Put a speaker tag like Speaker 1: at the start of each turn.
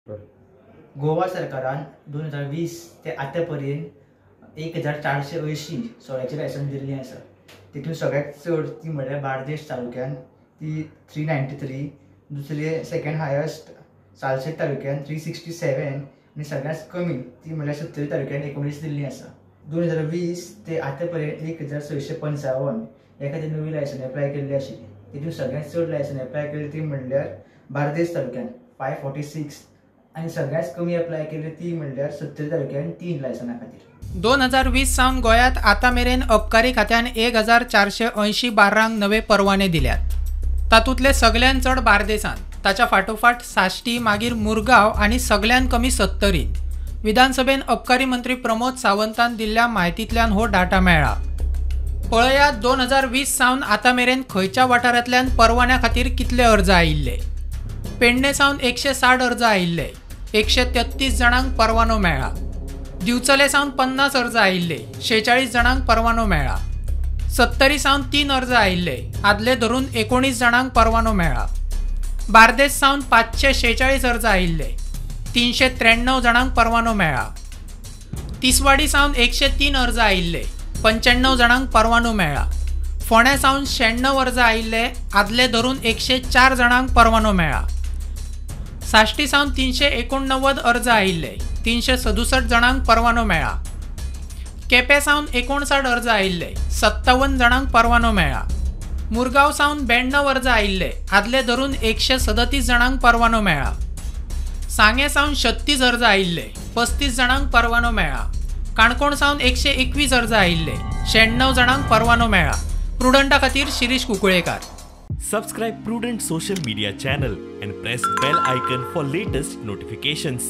Speaker 1: गोवा सरकारान 2020 ते आतां पर्यंत 1480 सोळ्याची लायसन्स दिल्ली आसा। तितून सगळ्यात चड ती म्हळ्यार बार्देस तालुक्यान ती 393, दुसरे सेकंड हायस्ट सालसेट तालुक्यान 367 आनी सगळ्यात कमी ती म्हळ्यार सत्तरी तालुक्यान 19 दिल्ली आसा। 2020 ते आतां पर्यंत 1655 ह्या खातीर नवी लायसन्स एप्लाय केल्ली आशिल्ली। तितून सगळ्यात चड लायसन्स एप्लाय केली ती म्हणल्यार बार्देस तालुक्यान 546 आनी सगळ्यात कमी एप्लाय केली ती म्हणल्यार सत्तरी तालुक्यान 3 लायसन्सा खातीर।
Speaker 2: 2020 सावन गोंयांत आतां मेरेन अबकारी खात्यान 1480 बार्रांक नवे परवाने दिल्यात। तातूंतले सगळ्यान चड बार्देसान, ताच्या फाटोफाट साश्टी, मागीर मुरगांव आनी सगळ्यान कमी सत्तरीन। विधानसभेन अबकारी मंत्री प्रमोद सावंतान दिल्ल्या म्हायतींतल्यान हो डाटा मेळ्ळा। पळयात 2020 सावन आतां मेरेन खंयच्या वाठारांतल्यान परवान्या खातीर कितले अर्ज आयिल्ले। पेडणे सावन 160 अर्ज आयिल्ले, 133 जाणांक परवानो मेळ्ळा। दिवचले सावन 50 अर्ज आयिल्ले, 46 जाणांक परवानो मेळ्ळा। सत्तरी सावन 3 अर्ज आयिल्ले, आदले धरून 19 जाणांक परवानो मेळ्ळा। बार्देस सावन 546 अर्ज आयिल्ले, 393 जाणांक परवानो मेळ्ळा। तिसवाडी सावन 103 अर्ज आयिल्ले, 95 जाणांक परवानो मेळ्ळा। फोंड्या सावन 96 अर्ज आयिल्ले, आदले धरून 104 जाणांक परवानो मेळ्ळा। साश्टी सावन 389 अर्ज आयिल्ले, 367 जाणांक परवानो मेळ्ळा। केपें सावन 59 अर्ज आयिल्ले, 57 जाणांक परवानो मेळ्ळा। मुरगांव सावन 92 अर्ज आयिल्ले, आदले धरून 137 जाणांक परवानो मेळ्ळा। सांगे सावन 36 अर्ज आयिल्ले, 35 जाणांक परवानो मेळ्ळा। काणकोण सावन 121 अर्ज आयिल्ले, 96 जाणांक परवानो मेळ्ळा। प्रुडंटा खातीर Shirish Kunkalekar.
Speaker 3: Subscribe Prudent social media channel and press bell icon for latest notifications.